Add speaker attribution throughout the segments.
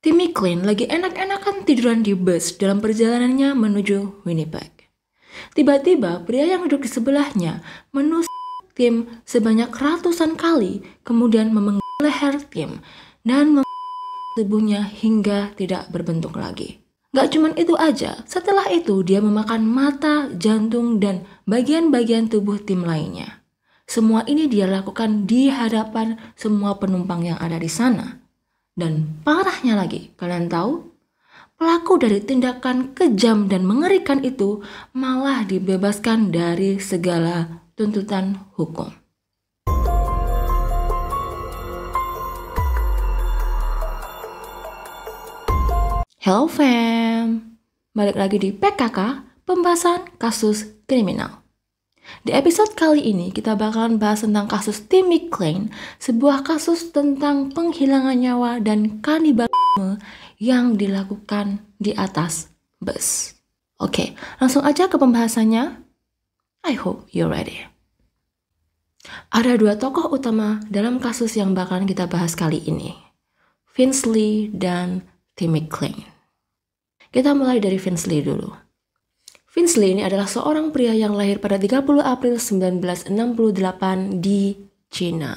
Speaker 1: Timmy Klein lagi enak-enakan tiduran di bus dalam perjalanannya menuju Winnipeg. Tiba-tiba pria yang duduk di sebelahnya menusuk Tim sebanyak ratusan kali, kemudian memenggal leher Tim dan tubuhnya hingga tidak berbentuk lagi. Gak cuman itu aja, setelah itu dia memakan mata, jantung, dan bagian-bagian tubuh Tim lainnya. Semua ini dia lakukan di hadapan semua penumpang yang ada di sana. Dan parahnya lagi, kalian tahu? Pelaku dari tindakan kejam dan mengerikan itu malah dibebaskan dari segala tuntutan hukum. Hello fam, balik lagi di PKK, pembahasan kasus kriminal. Di episode kali ini kita bakalan bahas tentang kasus Timmy Klein, sebuah kasus tentang penghilangan nyawa dan kanibalisme yang dilakukan di atas bus. Oke, langsung aja ke pembahasannya. I hope you're ready. Ada dua tokoh utama dalam kasus yang bakalan kita bahas kali ini, Vince Li dan Timmy Klein. Kita mulai dari Vince Li dulu. Vince Li ini adalah seorang pria yang lahir pada 30 April 1968 di Cina.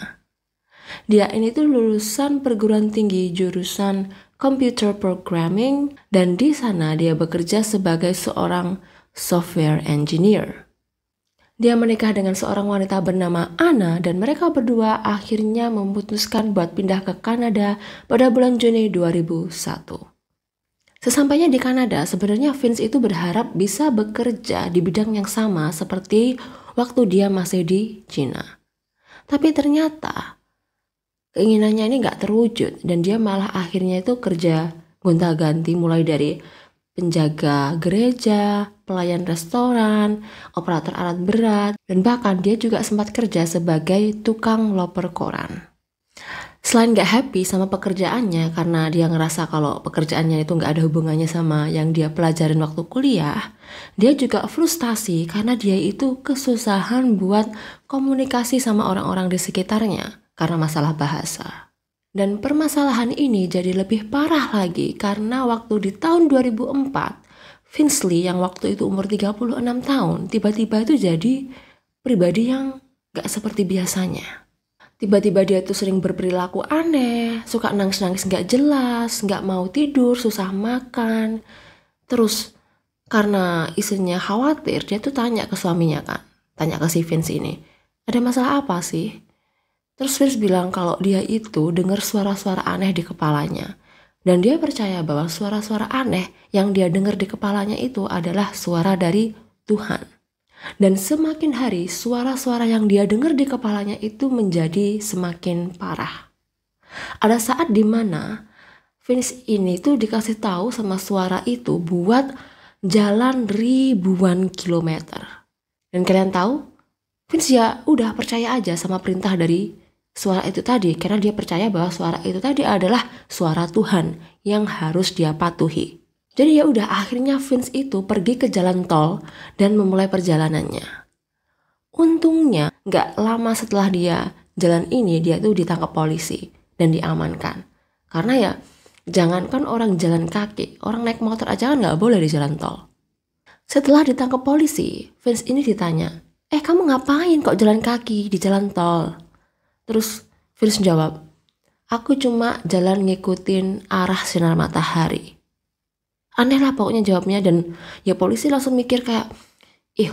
Speaker 1: Dia ini tuh lulusan perguruan tinggi jurusan Computer Programming dan di sana dia bekerja sebagai seorang software engineer. Dia menikah dengan seorang wanita bernama Anna dan mereka berdua akhirnya memutuskan buat pindah ke Kanada pada bulan Juni 2001. Sesampainya di Kanada, sebenarnya Vince itu berharap bisa bekerja di bidang yang sama seperti waktu dia masih di Cina. Tapi ternyata keinginannya ini nggak terwujud dan dia malah akhirnya itu kerja gonta-ganti mulai dari penjaga gereja, pelayan restoran, operator alat berat, dan bahkan dia juga sempat kerja sebagai tukang loper koran. Selain gak happy sama pekerjaannya karena dia ngerasa kalau pekerjaannya itu gak ada hubungannya sama yang dia pelajarin waktu kuliah, dia juga frustasi karena dia itu kesusahan buat komunikasi sama orang-orang di sekitarnya karena masalah bahasa. Dan permasalahan ini jadi lebih parah lagi karena waktu di tahun 2004, Vince Li yang waktu itu umur 36 tahun tiba-tiba itu jadi pribadi yang gak seperti biasanya. Tiba-tiba dia tuh sering berperilaku aneh, suka nangis-nangis gak jelas, gak mau tidur, susah makan. Terus karena istrinya khawatir, dia tuh tanya ke suaminya kan, tanya ke si Vince ini, ada masalah apa sih? Terus Vince bilang kalau dia itu dengar suara-suara aneh di kepalanya. Dan dia percaya bahwa suara-suara aneh yang dia dengar di kepalanya itu adalah suara dari Tuhan. Dan semakin hari suara-suara yang dia dengar di kepalanya itu menjadi semakin parah. Ada saat dimana Vince ini tuh dikasih tahu sama suara itu buat jalan ribuan kilometer. Dan kalian tahu, Vince ya udah percaya aja sama perintah dari suara itu tadi. Karena dia percaya bahwa suara itu tadi adalah suara Tuhan yang harus dia patuhi. Jadi ya udah akhirnya Vince itu pergi ke jalan tol dan memulai perjalanannya. Untungnya gak lama setelah dia jalan ini dia tuh ditangkap polisi dan diamankan. Karena ya jangankan orang jalan kaki, orang naik motor aja kan gak boleh di jalan tol. Setelah ditangkap polisi, Vince ini ditanya, kamu ngapain kok jalan kaki di jalan tol? Terus Vince jawab, aku cuma jalan ngikutin arah sinar matahari. Aneh lah pokoknya jawabnya dan ya polisi langsung mikir kayak,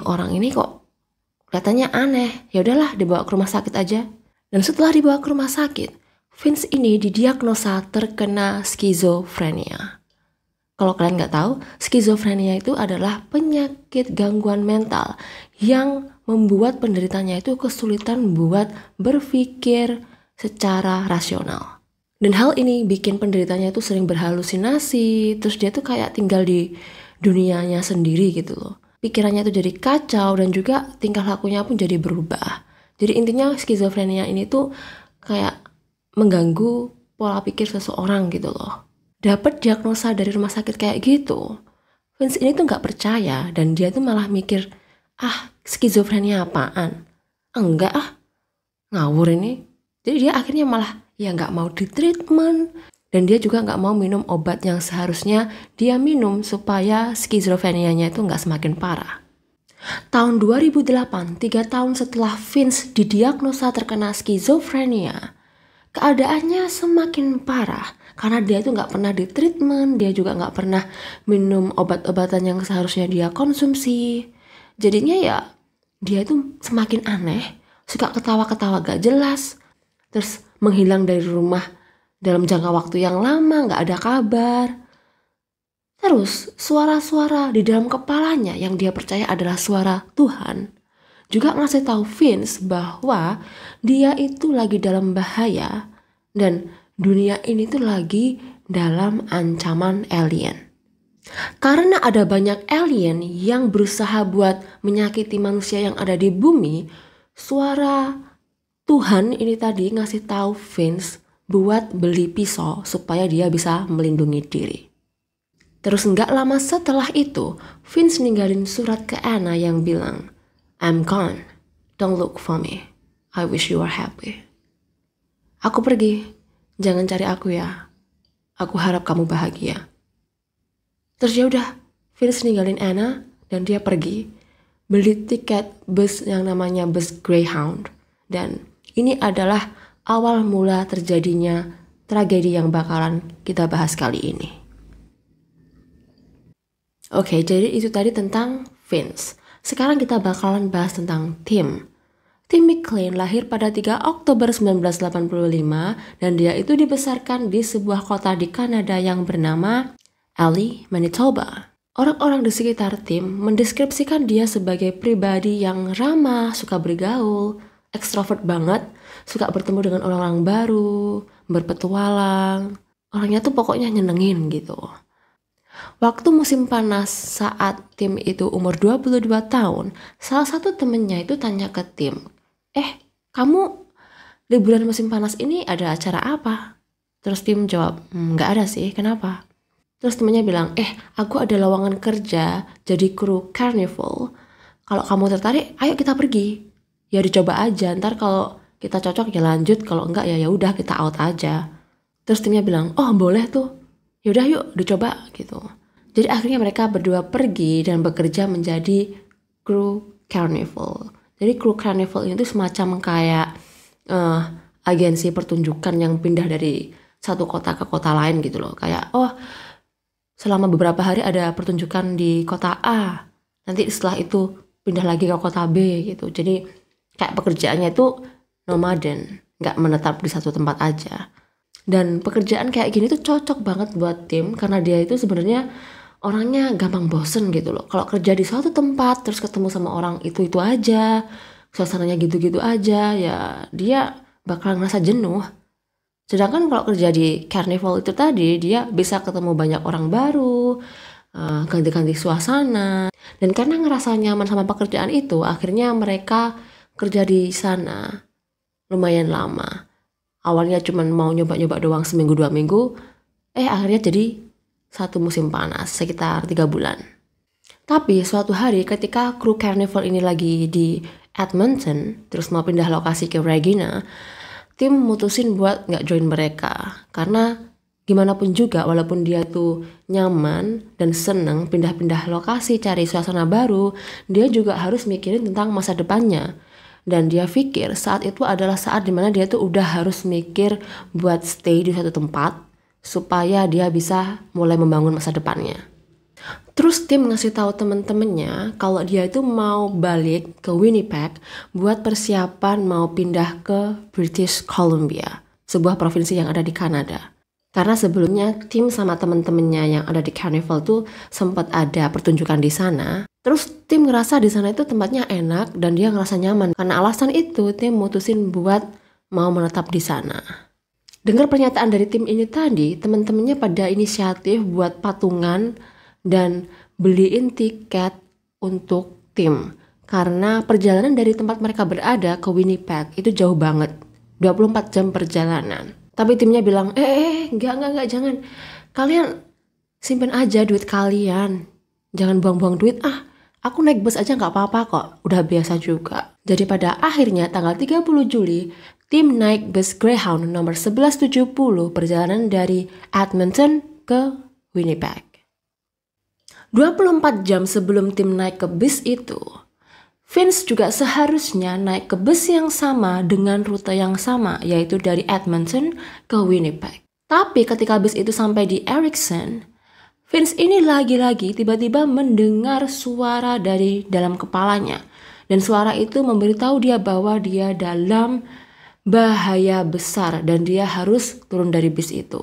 Speaker 1: orang ini kok kelihatannya aneh. Ya udahlah dibawa ke rumah sakit aja. Dan setelah dibawa ke rumah sakit, Vince ini didiagnosa terkena skizofrenia. Kalau kalian nggak tahu, skizofrenia itu adalah penyakit gangguan mental yang membuat penderitanya itu kesulitan buat berpikir secara rasional. Dan hal ini bikin penderitanya itu sering berhalusinasi, terus dia tuh kayak tinggal di dunianya sendiri gitu loh. Pikirannya tuh jadi kacau dan juga tingkah lakunya pun jadi berubah. Jadi intinya skizofrenia ini tuh kayak mengganggu pola pikir seseorang gitu loh. Dapat diagnosa dari rumah sakit kayak gitu, Vince ini tuh gak percaya dan dia tuh malah mikir, skizofrenia apaan? Enggak ngawur ini. Jadi dia akhirnya malah ya gak mau di treatment Dan dia juga nggak mau minum obat yang seharusnya dia minum supaya skizofrenianya itu nggak semakin parah. Tahun 2008, 3 tahun setelah Vince didiagnosa terkena skizofrenia, keadaannya semakin parah karena dia itu nggak pernah ditreatment, dia juga nggak pernah minum obat-obatan yang seharusnya dia konsumsi. Jadinya ya dia itu semakin aneh, suka ketawa-ketawa gak jelas, terus menghilang dari rumah dalam jangka waktu yang lama, gak ada kabar. Terus suara-suara di dalam kepalanya yang dia percaya adalah suara Tuhan juga ngasih tahu Vince bahwa dia itu lagi dalam bahaya dan dunia ini tuh lagi dalam ancaman alien. Karena ada banyak alien yang berusaha buat menyakiti manusia yang ada di bumi, suara Tuhan ini tadi ngasih tahu Vince buat beli pisau supaya dia bisa melindungi diri. Terus nggak lama setelah itu, Vince ninggalin surat ke Anna yang bilang, "I'm gone, don't look for me, I wish you are happy." Aku pergi, jangan cari aku ya. Aku harap kamu bahagia. Terus ya udah, Vince ninggalin Anna dan dia pergi beli tiket bus yang namanya bus Greyhound. Dan ini adalah awal mula terjadinya tragedi yang bakalan kita bahas kali ini. Oke, jadi itu tadi tentang Vince. Sekarang kita bakalan bahas tentang Tim. Tim McLean lahir pada 3 Oktober 1985 dan dia itu dibesarkan di sebuah kota di Kanada yang bernama Elie, Manitoba. Orang-orang di sekitar Tim mendeskripsikan dia sebagai pribadi yang ramah, suka bergaul, ekstrovert banget, suka bertemu dengan orang-orang baru, berpetualang. Orangnya tuh pokoknya nyenengin gitu. Waktu musim panas saat Tim itu umur 22 tahun, salah satu temennya itu tanya ke Tim, kamu liburan musim panas ini ada acara apa? Terus Tim jawab, nggak ada sih, kenapa? Terus temennya bilang, aku ada lowongan kerja jadi kru carnival. Kalau kamu tertarik, ayo kita pergi. Ya dicoba aja, ntar kalau kita cocok ya lanjut, kalau enggak ya udah kita out aja. Terus Timnya bilang, oh boleh tuh. Yaudah yuk dicoba gitu. Jadi akhirnya mereka berdua pergi dan bekerja menjadi kru carnival. Jadi kru carnival itu semacam kayak agensi pertunjukan yang pindah dari satu kota ke kota lain gitu loh. Kayak selama beberapa hari ada pertunjukan di kota A, nanti setelah itu pindah lagi ke kota B gitu. Jadi kayak pekerjaannya itu nomaden, nggak menetap di satu tempat aja. Dan pekerjaan kayak gini tuh cocok banget buat Tim karena dia itu sebenarnya orangnya gampang bosen gitu loh. Kalau kerja di suatu tempat terus ketemu sama orang itu aja, suasananya gitu-gitu aja, ya dia bakal ngerasa jenuh. Sedangkan kalau kerja di carnival itu tadi, dia bisa ketemu banyak orang baru, ganti-ganti suasana. Dan karena ngerasa nyaman sama pekerjaan itu, akhirnya mereka kerja di sana lumayan lama. Awalnya cuma mau nyoba-nyoba doang seminggu 2 minggu, akhirnya jadi satu musim panas sekitar 3 bulan. Tapi suatu hari ketika kru carnival ini lagi di Edmonton, terus mau pindah lokasi ke Regina, Tim mutusin buat nggak join mereka. Karena gimana pun juga walaupun dia tuh nyaman dan seneng pindah-pindah lokasi cari suasana baru, dia juga harus mikirin tentang masa depannya. Dan dia pikir saat itu adalah saat dimana dia tuh udah harus mikir buat stay di suatu tempat supaya dia bisa mulai membangun masa depannya. Terus Tim ngasih tahu temen-temennya kalau dia itu mau balik ke Winnipeg buat persiapan mau pindah ke British Columbia, sebuah provinsi yang ada di Kanada. Karena sebelumnya Tim sama temen-temennya yang ada di Carnival tuh sempat ada pertunjukan di sana. Terus Tim ngerasa di sana itu tempatnya enak dan dia ngerasa nyaman. Karena alasan itu Tim mutusin buat mau menetap di sana. Dengar pernyataan dari Tim ini tadi, temen-temennya pada inisiatif buat patungan dan beliin tiket untuk Tim. Karena perjalanan dari tempat mereka berada ke Winnipeg itu jauh banget. 24 jam perjalanan. Tapi Timnya bilang, enggak, jangan. Kalian simpen aja duit kalian. Jangan buang-buang duit. Aku naik bus aja gak apa-apa kok. Udah biasa juga. Jadi pada akhirnya tanggal 30 Juli, tim naik bus Greyhound nomor 1170 perjalanan dari Edmonton ke Winnipeg. 24 jam sebelum tim naik ke bus itu, Vince juga seharusnya naik ke bus yang sama dengan rute yang sama, yaitu dari Edmonton ke Winnipeg. Tapi ketika bus itu sampai di Erickson, Vince ini lagi-lagi tiba-tiba mendengar suara dari dalam kepalanya. Dan suara itu memberitahu dia bahwa dia dalam bahaya besar dan dia harus turun dari bus itu.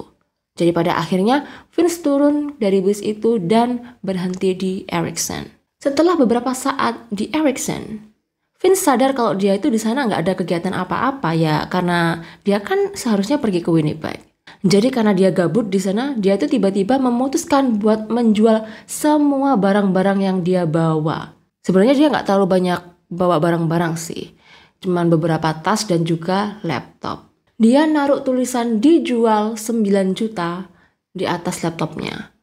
Speaker 1: Jadi pada akhirnya Vince turun dari bus itu dan berhenti di Erickson. Setelah beberapa saat di Erickson, Vince sadar kalau dia itu di sana nggak ada kegiatan apa-apa ya, karena dia kan seharusnya pergi ke Winnipeg. Jadi karena dia gabut di sana, dia itu tiba-tiba memutuskan buat menjual semua barang-barang yang dia bawa. Sebenarnya dia nggak terlalu banyak bawa barang-barang sih, cuman beberapa tas dan juga laptop. Dia naruh tulisan dijual 9 juta di atas laptopnya.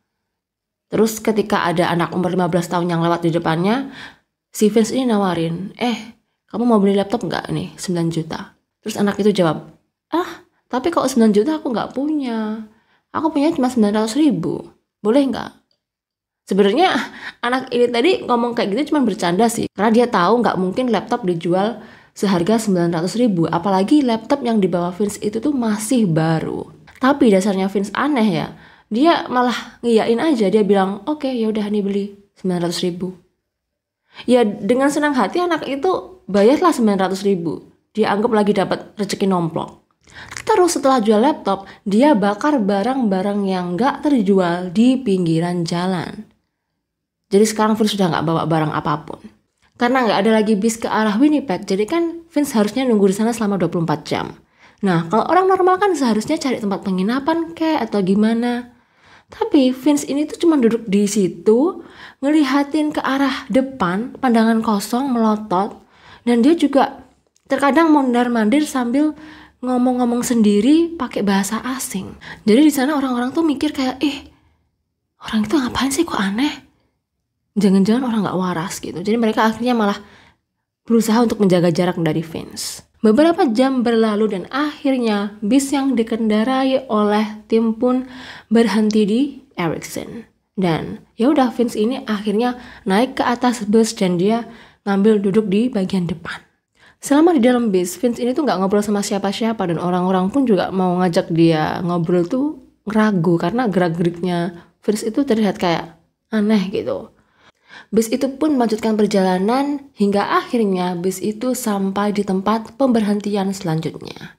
Speaker 1: Terus ketika ada anak umur 15 tahun yang lewat di depannya, si Vince ini nawarin, kamu mau beli laptop nggak nih 9 juta? Terus anak itu jawab, tapi kalau 9 juta aku nggak punya. Aku punya cuma 900 ribu. Boleh nggak? Sebenarnya anak ini tadi ngomong kayak gitu cuma bercanda sih. Karena dia tahu nggak mungkin laptop dijual seharga 900 ribu. Apalagi laptop yang dibawa Vince itu tuh masih baru. Tapi dasarnya Vince aneh ya. Dia malah ngiyain aja, dia bilang, oke, yaudah nih beli 900 ribu. Ya dengan senang hati anak itu bayarlah 900 ribu. Dia anggap lagi dapat rezeki nomplok. Terus setelah jual laptop, dia bakar barang-barang yang gak terjual di pinggiran jalan. Jadi sekarang Vince sudah gak bawa barang apapun. Karena gak ada lagi bis ke arah Winnipeg, jadi kan Vince harusnya nunggu di sana selama 24 jam. Nah, kalau orang normal kan seharusnya cari tempat penginapan atau gimana. Tapi Vince ini tuh cuma duduk di situ, ngelihatin ke arah depan, pandangan kosong, melotot. Dan dia juga terkadang mondar-mandir sambil ngomong-ngomong sendiri pakai bahasa asing. Jadi di sana orang-orang tuh mikir kayak, orang itu ngapain sih, kok aneh? Jangan-jangan orang nggak waras gitu. Jadi mereka akhirnya malah berusaha untuk menjaga jarak dari Vince. Beberapa jam berlalu dan akhirnya bis yang dikendarai oleh tim pun berhenti di Erickson. Dan ya udah Vince ini akhirnya naik ke atas bus dan dia ngambil duduk di bagian depan. Selama di dalam bis, Vince ini tuh nggak ngobrol sama siapa-siapa dan orang-orang pun juga mau ngajak dia ngobrol tuh ragu karena gerak-geriknya Vince itu terlihat kayak aneh gitu. Bis itu pun melanjutkan perjalanan hingga akhirnya bis itu sampai di tempat pemberhentian selanjutnya.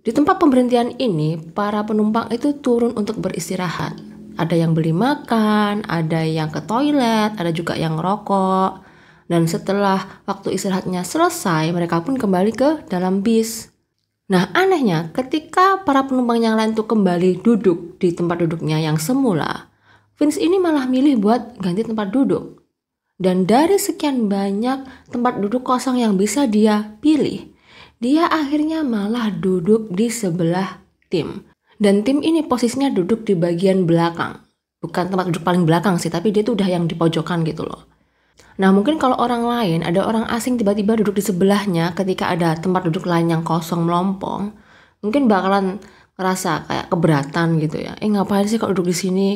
Speaker 1: Di tempat pemberhentian ini, para penumpang itu turun untuk beristirahat. Ada yang beli makan, ada yang ke toilet, ada juga yang ngerokok. Dan setelah waktu istirahatnya selesai, mereka pun kembali ke dalam bis. Nah, anehnya ketika para penumpang yang lain tuh kembali duduk di tempat duduknya yang semula, Vince ini malah milih buat ganti tempat duduk. Dan dari sekian banyak tempat duduk kosong yang bisa dia pilih, dia akhirnya malah duduk di sebelah tim. Dan tim ini posisinya duduk di bagian belakang. Bukan tempat duduk paling belakang sih, tapi dia tuh udah yang di pojokan gitu loh. Nah mungkin kalau orang lain, ada orang asing tiba-tiba duduk di sebelahnya ketika ada tempat duduk lain yang kosong melompong, mungkin bakalan ngerasa kayak keberatan gitu ya. Ngapain sih kalau duduk di sini?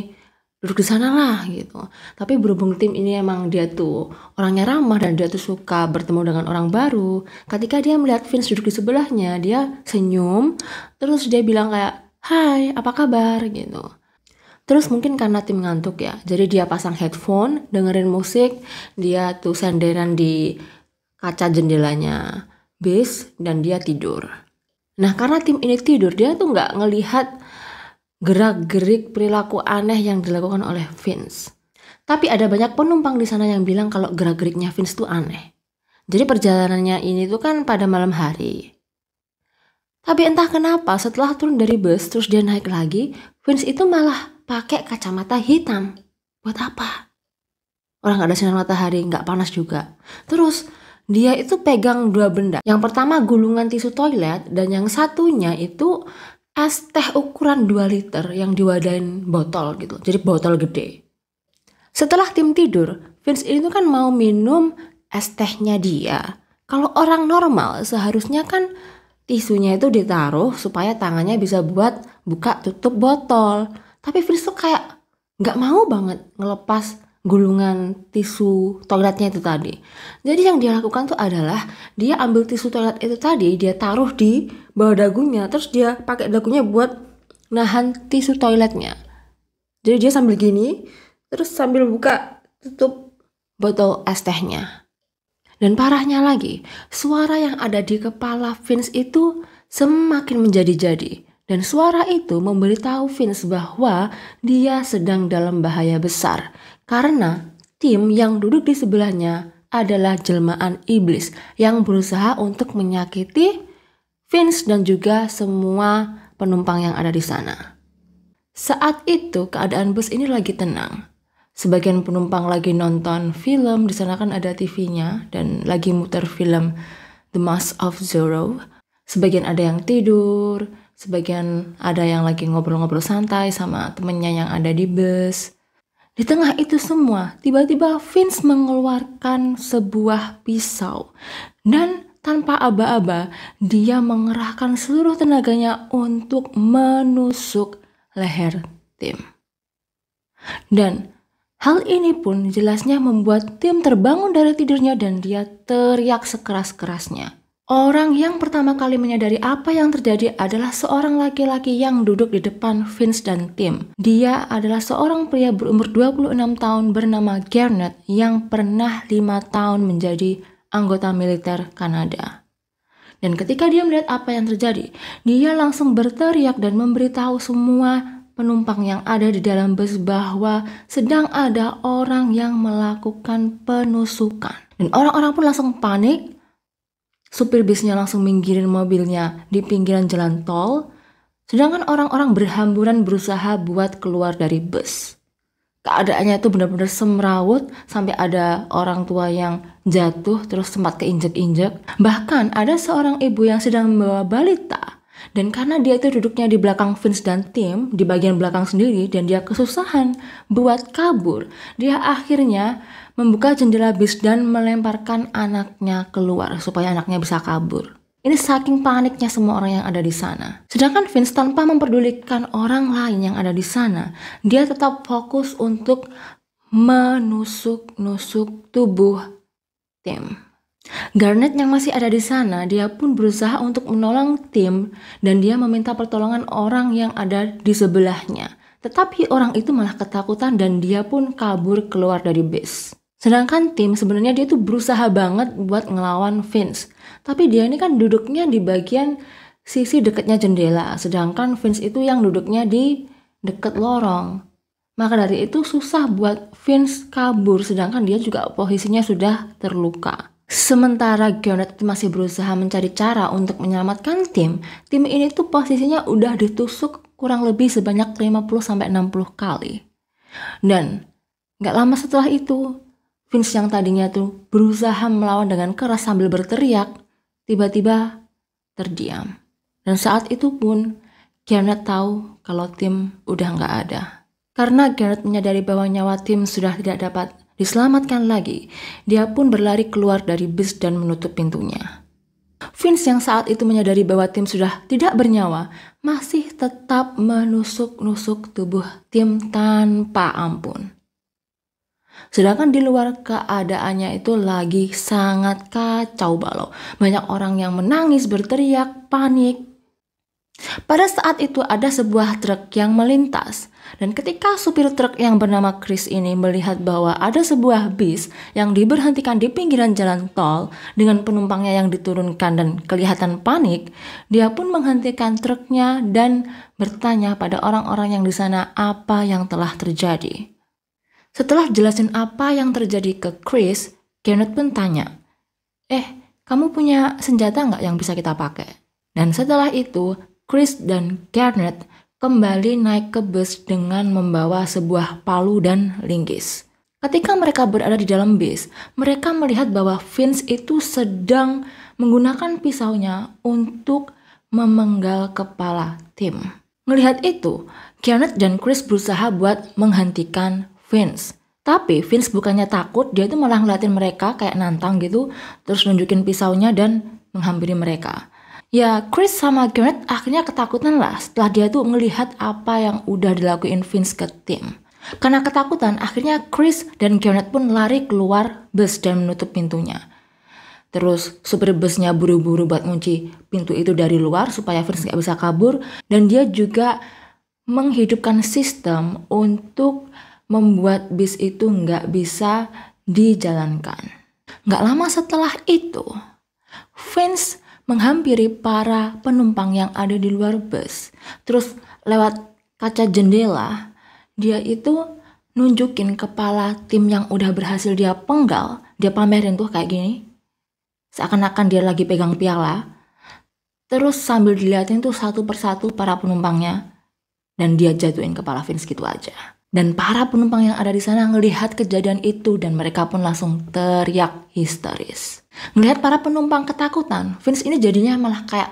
Speaker 1: Duduk di sana lah gitu. Tapi berhubung tim ini emang dia tuh orangnya ramah dan dia tuh suka bertemu dengan orang baru. Ketika dia melihat Vince duduk di sebelahnya, dia senyum, terus dia bilang kayak, "Hai, apa kabar?" gitu. Terus mungkin karena tim ngantuk ya, jadi dia pasang headphone, dengerin musik, dia tuh senderan di kaca jendelanya bis dan dia tidur. Nah karena tim ini tidur, dia tuh nggak ngelihat gerak-gerik perilaku aneh yang dilakukan oleh Vince. Tapi ada banyak penumpang di sana yang bilang kalau gerak-geriknya Vince tuh aneh. Jadi perjalanannya ini tuh kan pada malam hari. Tapi entah kenapa setelah turun dari bus terus dia naik lagi, Vince itu malah pakai kacamata hitam. Buat apa? Orang gak ada sinar matahari, gak panas juga. Terus dia itu pegang dua benda. Yang pertama gulungan tisu toilet dan yang satunya itu es teh ukuran 2 liter yang diwadahin botol gitu. Jadi botol gede. Setelah tim tidur, Vince ini tuh kan mau minum es tehnya dia. Kalau orang normal seharusnya kan tisunya itu ditaruh supaya tangannya bisa buat buka tutup botol. Tapi Vince tuh kayak nggak mau banget ngelepas gulungan tisu toiletnya itu tadi. Jadi yang dia lakukan tuh adalah dia ambil tisu toilet itu tadi, dia taruh di bawah dagunya, terus dia pakai dagunya buat nahan tisu toiletnya. Jadi dia sambil gini, terus sambil buka tutup botol es tehnya. Dan parahnya lagi, suara yang ada di kepala Vince itu semakin menjadi-jadi. Dan suara itu memberitahu Vince bahwa dia sedang dalam bahaya besar. Karena Tim yang duduk di sebelahnya adalah jelmaan iblis yang berusaha untuk menyakiti Vince dan juga semua penumpang yang ada di sana. Saat itu keadaan bus ini lagi tenang. Sebagian penumpang lagi nonton film, di sana kan ada TV-nya dan lagi muter film The Mask of Zorro. Sebagian ada yang tidur, sebagian ada yang lagi ngobrol-ngobrol santai sama temennya yang ada di bus. Di tengah itu semua, tiba-tiba Vince mengeluarkan sebuah pisau. Dan tanpa aba-aba, dia mengerahkan seluruh tenaganya untuk menusuk leher Tim. Dan hal ini pun jelasnya membuat Tim terbangun dari tidurnya dan dia teriak sekeras-kerasnya. Orang yang pertama kali menyadari apa yang terjadi adalah seorang laki-laki yang duduk di depan Vince dan Tim. Dia adalah seorang pria berumur 26 tahun bernama Garnet yang pernah 5 tahun menjadi anggota militer Kanada. Dan ketika dia melihat apa yang terjadi, dia langsung berteriak dan memberitahu semua penumpang yang ada di dalam bus bahwa sedang ada orang yang melakukan penusukan. Dan orang-orang pun langsung panik. Supir bisnya langsung minggirin mobilnya di pinggiran jalan tol, sedangkan orang-orang berhamburan berusaha buat keluar dari bus. Keadaannya itu benar-benar semrawut sampai ada orang tua yang jatuh terus sempat keinjek-injek. Bahkan ada seorang ibu yang sedang membawa balita. Dan karena dia itu duduknya di belakang Vince dan Tim, di bagian belakang sendiri, dan dia kesusahan buat kabur, dia akhirnya membuka jendela bis dan melemparkan anaknya keluar supaya anaknya bisa kabur. Ini saking paniknya semua orang yang ada di sana. Sedangkan Vince tanpa memperdulikan orang lain yang ada di sana, dia tetap fokus untuk menusuk-nusuk tubuh Tim. Garnet yang masih ada di sana, dia pun berusaha untuk menolong Tim dan dia meminta pertolongan orang yang ada di sebelahnya. Tetapi orang itu malah ketakutan dan dia pun kabur keluar dari bis. Sedangkan Tim sebenarnya dia tuh berusaha banget buat ngelawan Vince. Tapi dia ini kan duduknya di bagian sisi dekatnya jendela. Sedangkan Vince itu yang duduknya di dekat lorong. Maka dari itu susah buat Vince kabur. Sedangkan dia juga posisinya sudah terluka. Sementara Garnet masih berusaha mencari cara untuk menyelamatkan Tim ini tuh posisinya udah ditusuk kurang lebih sebanyak 50-60 kali. Dan gak lama setelah itu, Vince yang tadinya tuh berusaha melawan dengan keras sambil berteriak, tiba-tiba terdiam. Dan saat itu pun Garnet tahu kalau Tim udah gak ada. Karena Garnet menyadari bahwa nyawa Tim sudah tidak dapat diselamatkan lagi, dia pun berlari keluar dari bis dan menutup pintunya. Vince yang saat itu menyadari bahwa Tim sudah tidak bernyawa, masih tetap menusuk-nusuk tubuh Tim tanpa ampun. Sedangkan di luar keadaannya itu lagi sangat kacau balau. Banyak orang yang menangis, berteriak, panik. Pada saat itu ada sebuah truk yang melintas. Dan ketika supir truk yang bernama Chris ini melihat bahwa ada sebuah bis yang diberhentikan di pinggiran jalan tol dengan penumpangnya yang diturunkan dan kelihatan panik, dia pun menghentikan truknya dan bertanya pada orang-orang yang di sana apa yang telah terjadi. Setelah jelasin apa yang terjadi ke Chris, Garnet pun tanya, kamu punya senjata nggak yang bisa kita pakai? Dan setelah itu, Chris dan Garnet kembali naik ke bus dengan membawa sebuah palu dan linggis. Ketika mereka berada di dalam bis, mereka melihat bahwa Vince itu sedang menggunakan pisaunya untuk memenggal kepala Tim. Melihat itu, Garnet dan Chris berusaha buat menghentikan Vince. Tapi Vince bukannya takut, dia itu malah ngeliatin mereka kayak nantang gitu, terus nunjukin pisaunya dan menghampiri mereka. Ya, Chris sama Garrett akhirnya ketakutan lah setelah dia tuh ngelihat apa yang udah dilakuin Vince ke Tim. Karena ketakutan, akhirnya Chris dan Garrett pun lari keluar bus dan menutup pintunya. Terus supir busnya buru-buru buat ngunci pintu itu dari luar supaya Vince nggak bisa kabur. Dan dia juga menghidupkan sistem untuk membuat bis itu nggak bisa dijalankan. Nggak lama setelah itu, Vince menghampiri para penumpang yang ada di luar bus. Terus lewat kaca jendela, dia itu nunjukin kepala Tim yang udah berhasil dia penggal. Dia pamerin tuh kayak gini. Seakan-akan dia lagi pegang piala. Terus sambil diliatin tuh satu persatu para penumpangnya. Dan dia jatuhin kepala Vince gitu aja. Dan para penumpang yang ada di sana ngelihat kejadian itu dan mereka pun langsung teriak histeris. Ngelihat para penumpang ketakutan, Vince ini jadinya malah kayak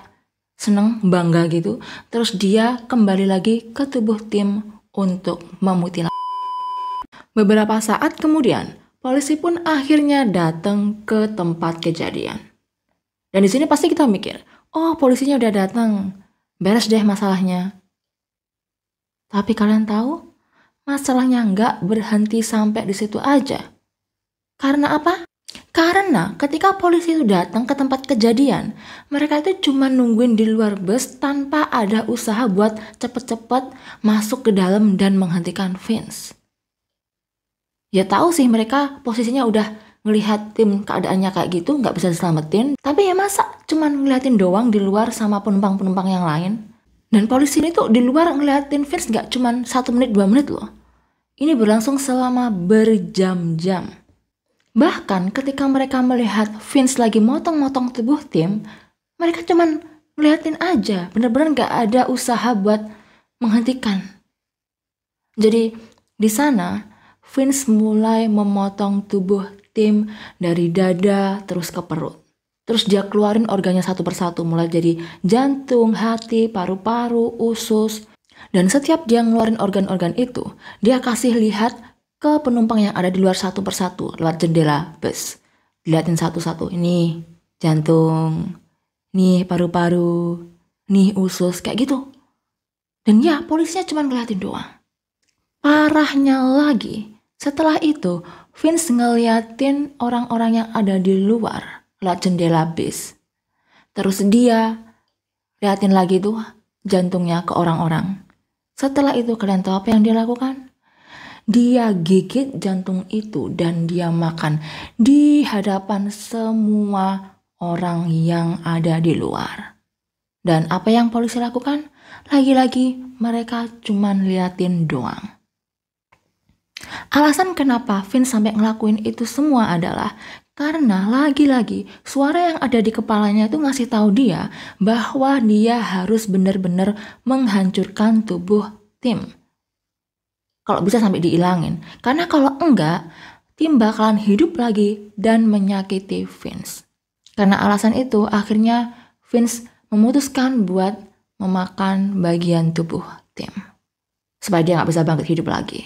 Speaker 1: seneng, bangga gitu. Terus dia kembali lagi ke tubuh Tim untuk memutilasi. Beberapa saat kemudian, polisi pun akhirnya datang ke tempat kejadian. Dan di sini pasti kita mikir, oh polisinya udah datang, beres deh masalahnya. Tapi kalian tahu? Masalahnya nggak berhenti sampai di situ aja. Karena apa? Karena ketika polisi itu datang ke tempat kejadian, mereka itu cuma nungguin di luar bus tanpa ada usaha buat cepet-cepet masuk ke dalam dan menghentikan Vince. Ya tahu sih mereka posisinya udah ngelihat Tim keadaannya kayak gitu, nggak bisa diselamatin. Tapi ya masa cuma ngeliatin doang di luar sama penumpang-penumpang yang lain. Dan polisi ini tuh di luar ngeliatin Vince gak cuma 1 menit 2 menit loh. Ini berlangsung selama berjam-jam. Bahkan ketika mereka melihat Vince lagi motong-motong tubuh Tim, mereka cuma ngeliatin aja. Bener-bener gak ada usaha buat menghentikan. Jadi di sana Vince mulai memotong tubuh Tim dari dada terus ke perut. Terus dia keluarin organnya satu persatu, mulai dari jantung, hati, paru-paru, usus. Dan setiap dia ngeluarin organ-organ itu, dia kasih lihat ke penumpang yang ada di luar satu persatu lewat jendela bus. Dilihatin satu-satu, ini jantung, nih paru-paru, nih usus, kayak gitu. Dan ya, polisinya cuma ngeliatin doang. Parahnya lagi, setelah itu, Vince ngeliatin orang-orang yang ada di luar lewat jendela bis. Terus dia liatin lagi tuh jantungnya ke orang-orang. Setelah itu kalian tahu apa yang dia lakukan? Dia gigit jantung itu dan dia makan di hadapan semua orang yang ada di luar. Dan apa yang polisi lakukan? Lagi-lagi mereka cuman liatin doang. Alasan kenapa Vince sampai ngelakuin itu semua adalah karena lagi-lagi suara yang ada di kepalanya itu ngasih tahu dia bahwa dia harus benar-benar menghancurkan tubuh Tim. Kalau bisa sampai dihilangin. Karena kalau enggak, Tim bakalan hidup lagi dan menyakiti Vince. Karena alasan itu akhirnya Vince memutuskan buat memakan bagian tubuh Tim. Supaya dia nggak bisa bangkit hidup lagi.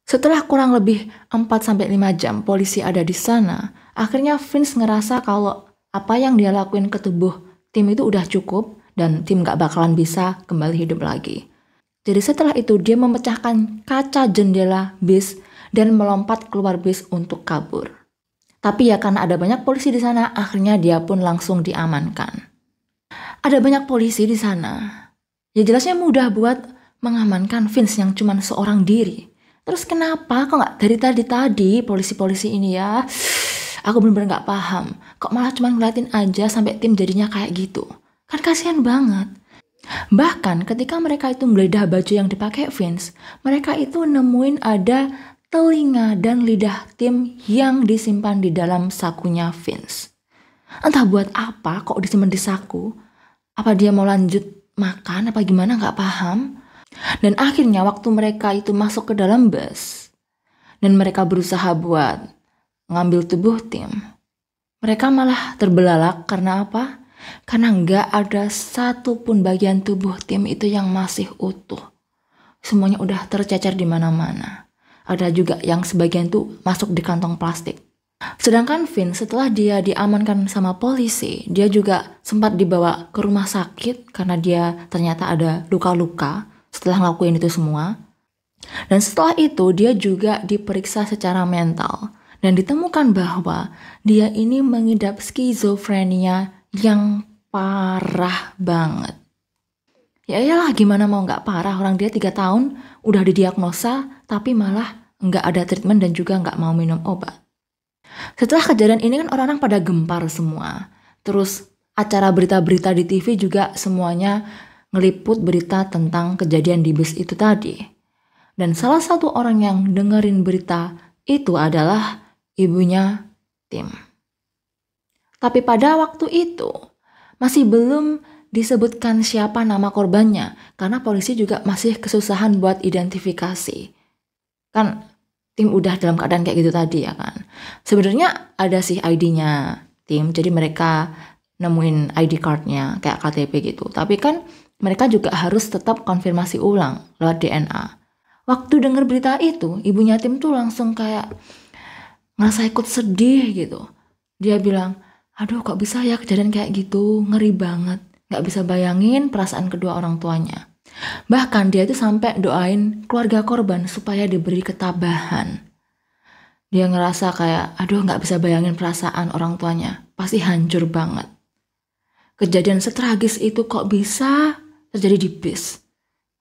Speaker 1: Setelah kurang lebih 4-5 jam polisi ada di sana, akhirnya Vince ngerasa kalau apa yang dia lakuin ke tubuh Tim itu udah cukup dan Tim gak bakalan bisa kembali hidup lagi. Jadi setelah itu dia memecahkan kaca jendela bis dan melompat keluar bis untuk kabur. Tapi ya karena ada banyak polisi di sana, akhirnya dia pun langsung diamankan. Ada banyak polisi di sana. Ya jelasnya mudah buat mengamankan Vince yang cuma seorang diri. Terus kenapa kok nggak dari tadi polisi-polisi ini ya? Aku bener-bener nggak paham. Kok malah cuma ngeliatin aja sampai Tim jadinya kayak gitu? Kan kasihan banget. Bahkan ketika mereka itu menggeledah baju yang dipakai Vince, mereka itu nemuin ada telinga dan lidah Tim yang disimpan di dalam sakunya Vince. Entah buat apa kok disimpan di saku. Apa dia mau lanjut makan apa gimana nggak paham. Dan akhirnya waktu mereka itu masuk ke dalam bus dan mereka berusaha buat ngambil tubuh Tim, mereka malah terbelalak. Karena apa? Karena nggak ada satupun bagian tubuh Tim itu yang masih utuh. Semuanya udah tercecer di mana-mana. Ada juga yang sebagian tuh masuk di kantong plastik. Sedangkan Vince setelah dia diamankan sama polisi, dia juga sempat dibawa ke rumah sakit karena dia ternyata ada luka-luka setelah ngelakuin itu semua. Dan setelah itu dia juga diperiksa secara mental dan ditemukan bahwa dia ini mengidap skizofrenia yang parah banget. Ya iyalah, gimana mau nggak parah, orang dia 3 tahun udah didiagnosa tapi malah nggak ada treatment dan juga nggak mau minum obat. Setelah kejadian ini kan orang-orang pada gempar semua. Terus acara berita-berita di TV juga semuanya ngeliput berita tentang kejadian di bus itu tadi. Dan salah satu orang yang dengerin berita itu adalah ibunya Tim. Tapi pada waktu itu masih belum disebutkan siapa nama korbannya karena polisi juga masih kesusahan buat identifikasi. Kan Tim udah dalam keadaan kayak gitu tadi ya kan. Sebenarnya ada sih ID-nya Tim, jadi mereka nemuin ID card-nya kayak KTP gitu. Tapi kan mereka juga harus tetap konfirmasi ulang lewat DNA. Waktu denger berita itu, ibunya Tim tuh langsung kayak ngerasa ikut sedih gitu. Dia bilang, aduh kok bisa ya kejadian kayak gitu, ngeri banget. Gak bisa bayangin perasaan kedua orang tuanya. Bahkan dia itu sampai doain keluarga korban supaya diberi ketabahan. Dia ngerasa kayak, aduh gak bisa bayangin perasaan orang tuanya. Pasti hancur banget. Kejadian setragis itu kok bisa terjadi di bis.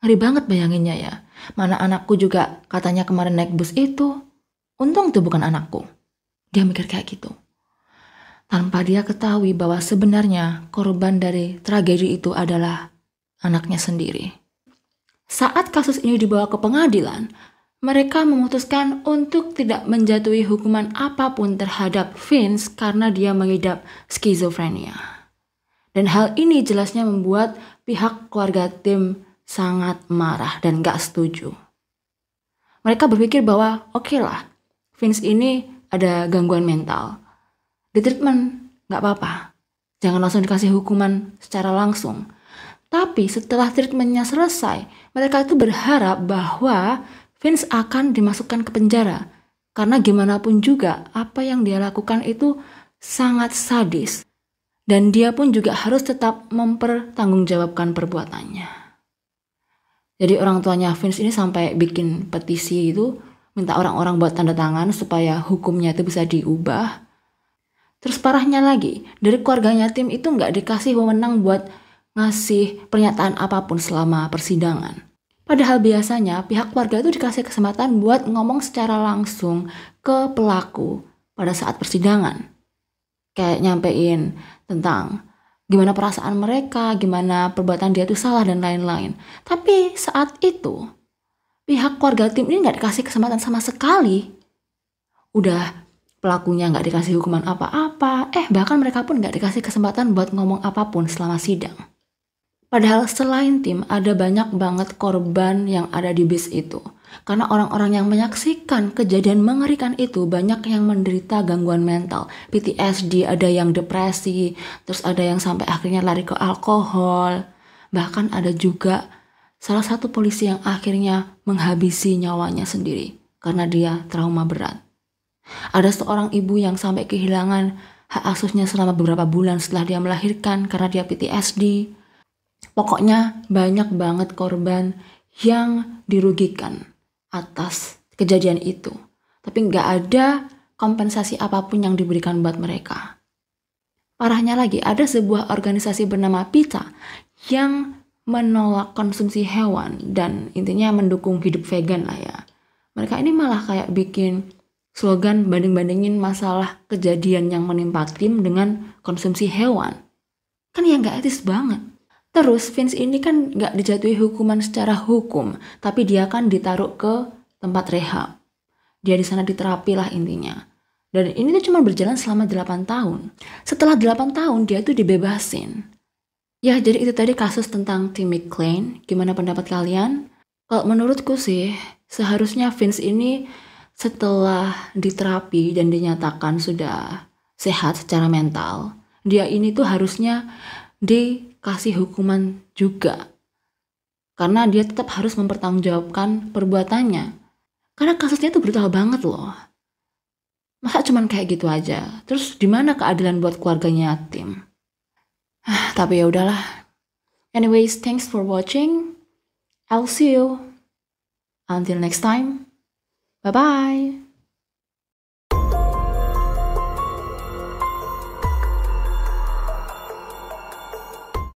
Speaker 1: Ngeri banget bayanginnya ya. Mana anakku juga katanya kemarin naik bus itu. Untung tuh bukan anakku. Dia mikir kayak gitu. Tanpa dia ketahui bahwa sebenarnya korban dari tragedi itu adalah anaknya sendiri. Saat kasus ini dibawa ke pengadilan, mereka memutuskan untuk tidak menjatuhi hukuman apapun terhadap Vince karena dia mengidap skizofrenia. Dan hal ini jelasnya membuat pihak keluarga Tim sangat marah dan gak setuju. Mereka berpikir bahwa oke lah, Vince ini ada gangguan mental. Di treatment gak apa-apa. Jangan langsung dikasih hukuman secara langsung. Tapi setelah treatmentnya selesai, mereka itu berharap bahwa Vince akan dimasukkan ke penjara. Karena gimana pun juga, apa yang dia lakukan itu sangat sadis. Dan dia pun juga harus tetap mempertanggungjawabkan perbuatannya. Jadi orang tuanya Vince ini sampai bikin petisi itu, minta orang-orang buat tanda tangan supaya hukumnya itu bisa diubah. Terus parahnya lagi, dari keluarganya Tim itu nggak dikasih wewenang buat ngasih pernyataan apapun selama persidangan. Padahal biasanya pihak keluarga itu dikasih kesempatan buat ngomong secara langsung ke pelaku pada saat persidangan. Kayak nyampein tentang gimana perasaan mereka, gimana perbuatan dia itu salah dan lain-lain. Tapi saat itu, pihak keluarga Tim ini nggak dikasih kesempatan sama sekali. Udah pelakunya nggak dikasih hukuman apa-apa, bahkan mereka pun nggak dikasih kesempatan buat ngomong apapun selama sidang. Padahal selain Tim, ada banyak banget korban yang ada di bis itu. Karena orang-orang yang menyaksikan kejadian mengerikan itu banyak yang menderita gangguan mental, PTSD, ada yang depresi, terus ada yang sampai akhirnya lari ke alkohol. Bahkan ada juga salah satu polisi yang akhirnya menghabisi nyawanya sendiri karena dia trauma berat. Ada seorang ibu yang sampai kehilangan hak asuhnya selama beberapa bulan setelah dia melahirkan karena dia PTSD. Pokoknya banyak banget korban yang dirugikan atas kejadian itu. Tapi nggak ada kompensasi apapun yang diberikan buat mereka. Parahnya lagi, ada sebuah organisasi bernama PETA yang menolak konsumsi hewan dan intinya mendukung hidup vegan lah ya. Mereka ini malah kayak bikin slogan banding-bandingin masalah kejadian yang menimpa Tim dengan konsumsi hewan. Kan ya nggak etis banget. Terus Vince ini kan nggak dijatuhi hukuman secara hukum, tapi dia kan ditaruh ke tempat rehab. Dia di sana diterapi lah intinya. Dan ini tuh cuma berjalan selama 8 tahun. Setelah 8 tahun dia tuh dibebasin. Ya jadi itu tadi kasus tentang Tim McClain. Gimana pendapat kalian? Kalau menurutku sih seharusnya Vince ini setelah diterapi dan dinyatakan sudah sehat secara mental, dia ini tuh harusnya dikasih hukuman juga. Karena dia tetap harus mempertanggungjawabkan perbuatannya. Karena kasusnya tuh brutal banget loh. Masa cuman kayak gitu aja? Terus di mana keadilan buat keluarganya Tim? Tapi ya udahlah. Anyways, thanks for watching. I'll see you. Until next time. Bye-bye.